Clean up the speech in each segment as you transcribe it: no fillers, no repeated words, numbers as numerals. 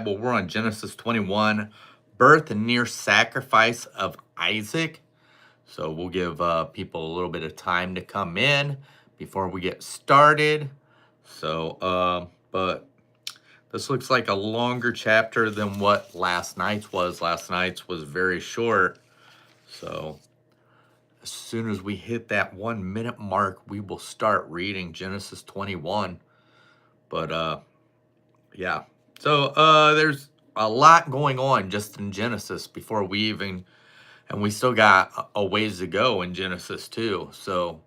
Well, we're on Genesis 21, birth and near sacrifice of Isaac. So we'll give people a little bit of time to come in before we get started. But this looks like a longer chapter than what last night's was. Last night's was very short. So as soon as we hit that 1 minute mark, we will start reading Genesis 21. But yeah. So there's a lot going on just in Genesis before we even, and we still got a ways to go in Genesis too. So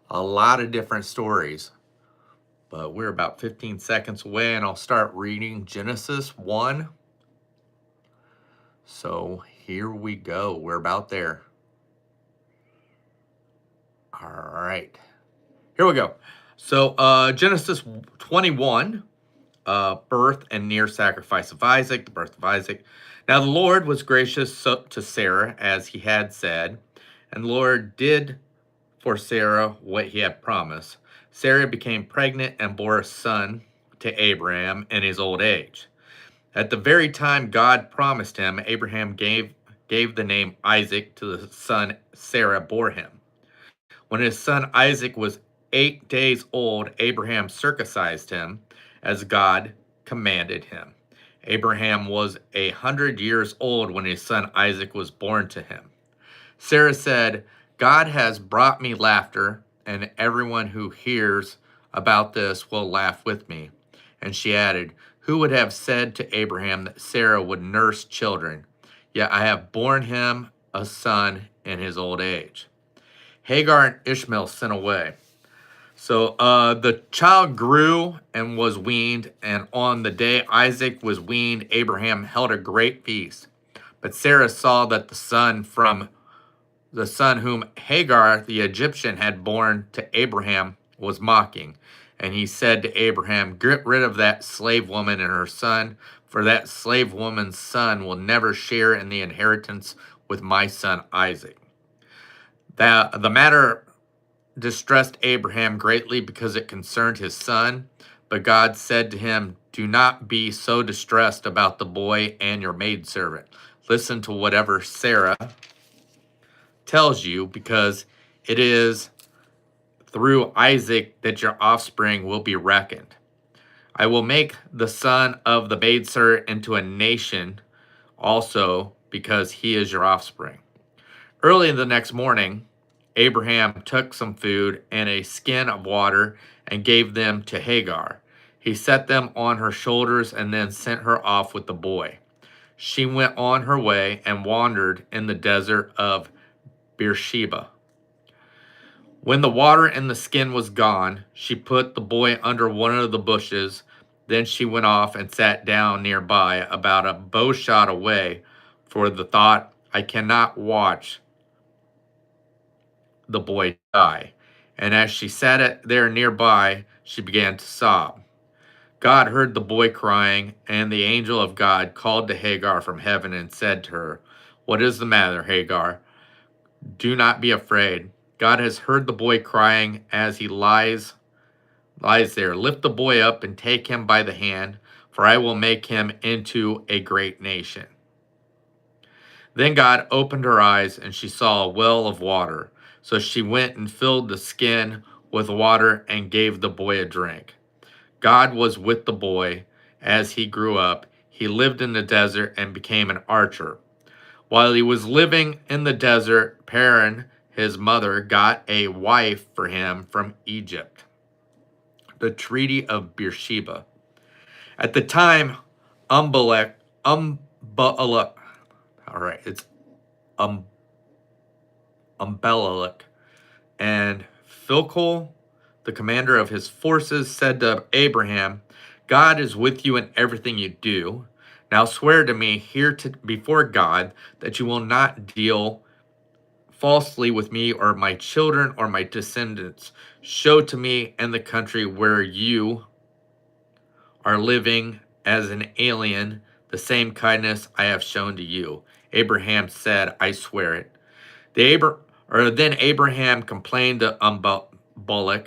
a lot of different stories. But we're about 15 seconds away and I'll start reading Genesis 1. So here we go. We're about there. All right. Here we go. So Genesis 21. Birth and near sacrifice of Isaac, the birth of Isaac. Now the Lord was gracious to Sarah as he had said, and the Lord did for Sarah what he had promised. Sarah became pregnant and bore a son to Abraham in his old age. At the very time God promised him, Abraham gave the name Isaac to the son Sarah bore him. When his son Isaac was 8 days old, Abraham circumcised him as God commanded him. Abraham was 100 years old when his son Isaac was born to him. Sarah said, God has brought me laughter, and everyone who hears about this will laugh with me. And she added, who would have said to Abraham that Sarah would nurse children? Yet I have borne him a son in his old age. Hagar and Ishmael sent away. So the child grew and was weaned, and on the day Isaac was weaned, Abraham held a great feast. But Sarah saw that the son whom Hagar the Egyptian had borne to Abraham was mocking. And he said to Abraham, get rid of that slave woman and her son, for that slave woman's son will never share in the inheritance with my son Isaac. The matter distressed Abraham greatly because it concerned his son. But God said to him, do not be so distressed about the boy and your maidservant. Listen to whatever Sarah tells you, because it is through Isaac that your offspring will be reckoned. I will make the son of the maidservant into a nation also, because he is your offspring. Early the next morning, Abraham took some food and a skin of water and gave them to Hagar. He set them on her shoulders and then sent her off with the boy. She went on her way and wandered in the desert of Beersheba. When the water in the skin was gone, she put the boy under one of the bushes. Then she went off and sat down nearby, about a bow shot away, for the thought, I cannot watch the boy die. And as she sat there nearby, she began to sob. God heard the boy crying, and the angel of God called to Hagar from heaven and said to her, what is the matter, Hagar? Do not be afraid. God has heard the boy crying as he lies there. Lift the boy up and take him by the hand, for I will make him into a great nation. Then God opened her eyes, and she saw a well of water. So she went and filled the skin with water and gave the boy a drink. God was with the boy as he grew up. He lived in the desert and became an archer. While he was living in the desert, Paran, his mother, got a wife for him from Egypt. The Treaty of Beersheba. At the time, Umbelek, Umbelek and Philcol, the commander of his forces, said to Abraham, God is with you in everything you do. Now swear to me before God that you will not deal falsely with me or my children or my descendants. Show to me in the country where you are living as an alien the same kindness I have shown to you. Abraham said, I swear it. Then Abraham complained to Umbelek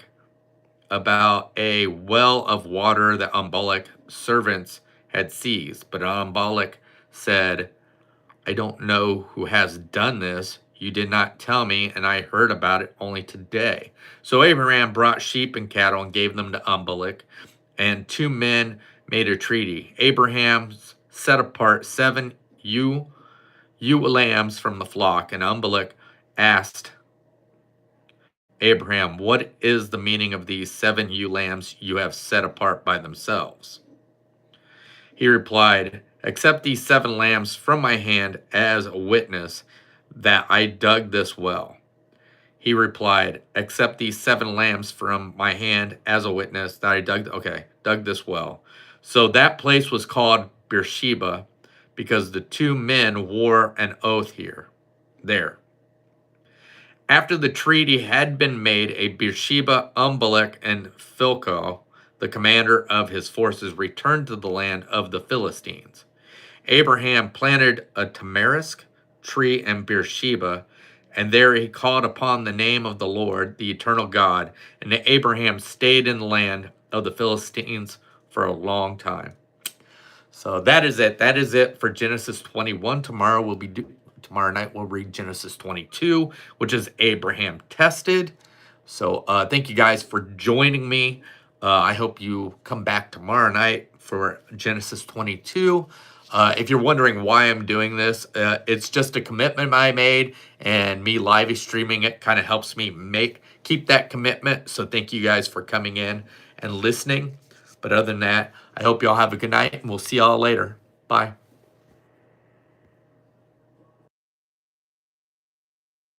about a well of water that Umbelek servants had seized. But Abimelech said, I don't know who has done this. You did not tell me, and I heard about it only today. So Abraham brought sheep and cattle and gave them to Abimelech, and 2 men made a treaty. Abraham set apart 7 ewe lambs from the flock, and Abimelech asked Abraham, what is the meaning of these 7 ewe lambs you have set apart by themselves? He replied, accept these 7 lambs from my hand as a witness that I dug this well. He replied, accept these 7 lambs from my hand as a witness that I dug this well. So that place was called Beersheba because the 2 men wore an oath there. After the treaty had been made, a Beersheba, Abimelech, and Phicol, the commander of his forces, returned to the land of the Philistines. Abraham planted a tamarisk tree in Beersheba, and there he called upon the name of the Lord, the eternal God. And Abraham stayed in the land of the Philistines for a long time. So that is it. That is it for Genesis 21. Tomorrow night we'll read Genesis 22, which is Abraham tested. So thank you guys for joining me. I hope you come back tomorrow night for Genesis 22. If you're wondering why I'm doing this, it's just a commitment I made, and me live streaming it kind of helps me keep that commitment. So thank you guys for coming in and listening. But other than that, I hope y'all have a good night, and we'll see y'all later. Bye.